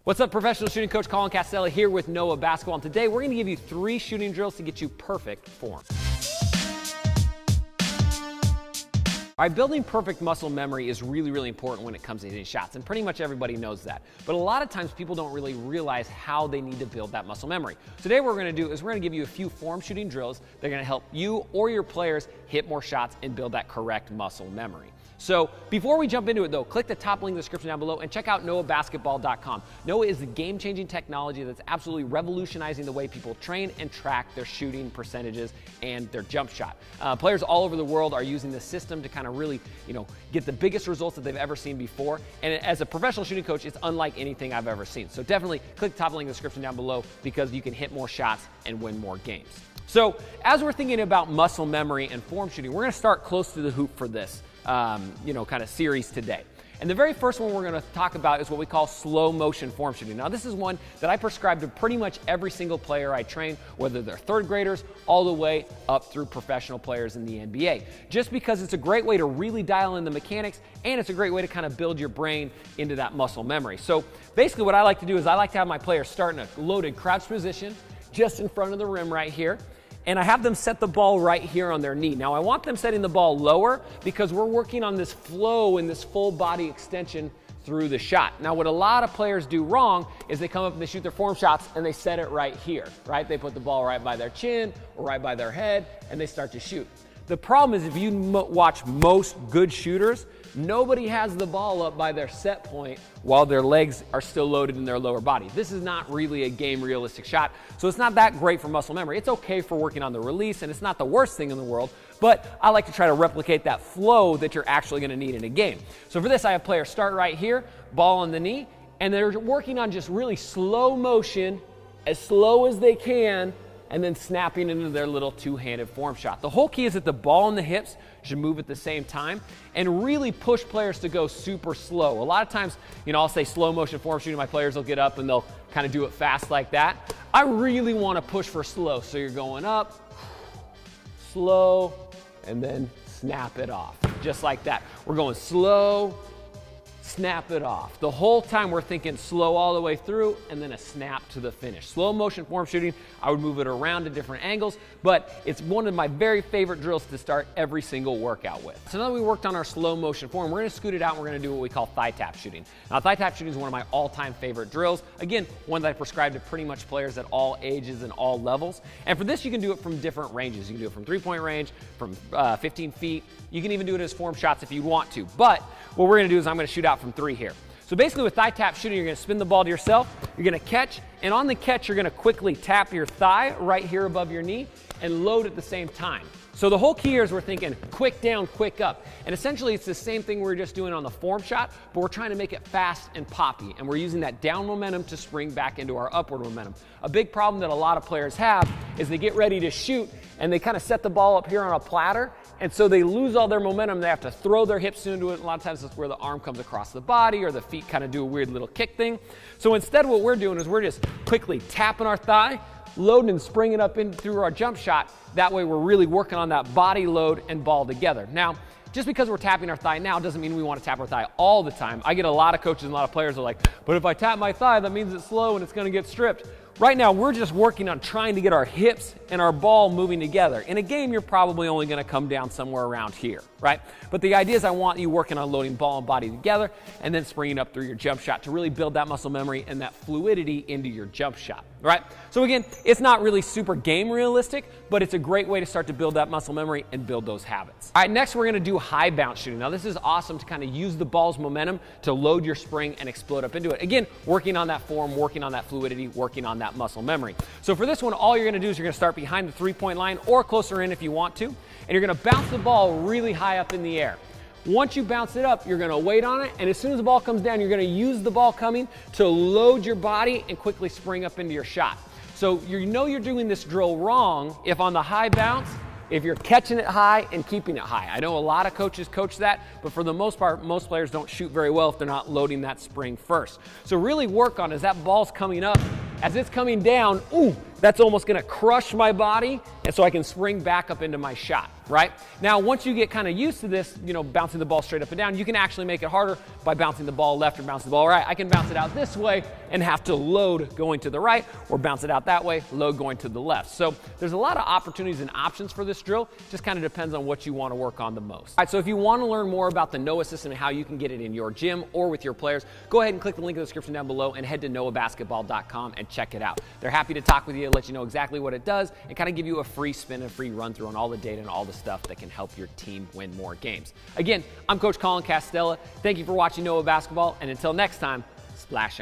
What's up, professional shooting coach Collin CASTELLAW here with Noah Basketball, and today we're going to give you 3 shooting drills to get you perfect form. All right, building perfect muscle memory is really important when it comes to hitting shots, and pretty much everybody knows that. But a lot of times people don't really realize how they need to build that muscle memory. Today what we're going to do is we're going to give you a few form shooting drills that are going to help you or your players hit more shots and build that correct muscle memory. So before we jump into it though, click the top link in the description down below and check out noahbasketball.com. Noah is the game-changing technology that's absolutely revolutionizing the way people train and track their shooting percentages and their jump shot. Players all over the world are using this system to kind of really, get the biggest results that they've ever seen before. And as a professional shooting coach, it's unlike anything I've ever seen. So definitely click the top link in the description down below because you can hit more shots and win more games. So as we're thinking about muscle memory and form shooting, we're going to start close to the hoop for this kind of series today. And the very first one we're going to talk about is what we call slow motion form shooting. Now this is one that I prescribe to pretty much every single player I train, whether they're third graders all the way up through professional players in the NBA. Just because it's a great way to really dial in the mechanics, and it's a great way to kind of build your brain into that muscle memory. So basically what I like to do is I like to have my players start in a loaded crouch position just in front of the rim right here. And I have them set the ball right here on their knee. Now I want them setting the ball lower because we're working on this flow and this full body extension through the shot. Now what a lot of players do wrong is they come up and they shoot their form shots and they set it right here, right? They put the ball right by their chin or right by their head and they start to shoot. The problem is if you watch most good shooters, nobody has the ball up by their set point while their legs are still loaded in their lower body. This is not really a game realistic shot, so it's not that great for muscle memory. It's okay for working on the release, and it's not the worst thing in the world, but I like to try to replicate that flow that you're actually going to need in a game. So for this, I have players start right here, ball on the knee, and they're working on just really slow motion, as slow as they can, and then snapping into their little two-handed form shot. The whole key is that the ball and the hips should move at the same time and really push players to go super slow. A lot of times, I'll say slow motion form shooting, my players will get up and they'll kind of do it fast like that. I really want to push for slow. So you're going up, slow, and then snap it off. Just like that. We're going slow, snap it off. The whole time we're thinking slow all the way through and then a snap to the finish. Slow motion form shooting, I would move it around to different angles, but it's one of my very favorite drills to start every single workout with. So now that we worked on our slow motion form, we're going to scoot it out and we're going to do what we call thigh tap shooting. Now thigh tap shooting is one of my all-time favorite drills. Again, one that I prescribe to pretty much players at all ages and all levels. And for this, you can do it from different ranges. You can do it from 3-point range, from 15 feet. You can even do it as form shots if you want to. But what we're going to do is I'm going to shoot out from 3 here. So basically with thigh tap shooting, you're going to spin the ball to yourself, you're going to catch, and on the catch, you're going to quickly tap your thigh right here above your knee and load at the same time. So the whole key here is we're thinking quick down, quick up. And essentially it's the same thing we were just doing on the form shot, but we're trying to make it fast and poppy. And we're using that down momentum to spring back into our upward momentum. A big problem that a lot of players have is they get ready to shoot and they kind of set the ball up here on a platter. And so they lose all their momentum. They have to throw their hips into it. A lot of times that's where the arm comes across the body or the feet kind of do a weird little kick thing. So instead what we're doing is we're just quickly tapping our thigh, loading and springing up in through our jump shot. That way we're really working on that body load and ball together. Now, just because we're tapping our thigh now doesn't mean we want to tap our thigh all the time. I get a lot of coaches and a lot of players are like, but if I tap my thigh, that means it's slow and it's going to get stripped. Right now, we're just working on trying to get our hips and our ball moving together. In a game, you're probably only going to come down somewhere around here, right? But the idea is I want you working on loading ball and body together and then springing up through your jump shot to really build that muscle memory and that fluidity into your jump shot, right? So again, it's not really super game realistic, but it's a great way to start to build that muscle memory and build those habits. All right, next we're going to do high bounce shooting. Now this is awesome to kind of use the ball's momentum to load your spring and explode up into it. Again, working on that form, working on that fluidity, working on that muscle memory. So for this one, all you're going to do is you're going to start behind the 3-point line or closer in if you want to, and you're going to bounce the ball really high up in the air. Once you bounce it up, you're going to wait on it, and as soon as the ball comes down, you're going to use the ball coming to load your body and quickly spring up into your shot. So you're doing this drill wrong if on the high bounce, if you're catching it high and keeping it high. I know a lot of coaches coach that, but for the most part, most players don't shoot very well if they're not loading that spring first. So really work on as that ball's coming up, as it's coming down, that's almost gonna crush my body, and so I can spring back up into my shot, right? Now, once you get kind of used to this, bouncing the ball straight up and down, you can actually make it harder by bouncing the ball left or bouncing the ball right. I can bounce it out this way and have to load going to the right, or bounce it out that way, load going to the left. So there's a lot of opportunities and options for this drill. Just kind of depends on what you want to work on the most. All right, so if you want to learn more about the NOAH system and how you can get it in your gym or with your players, go ahead and click the link in the description down below and head to noahbasketball.com and check it out. They're happy to talk with you, let you know exactly what it does, and kind of give you a free spin and free run through on all the data and all the stuff that can help your team win more games. Again, I'm Coach Collin, CASTELLAW. Thank you for watching Noah Basketball, and until next time, splash on.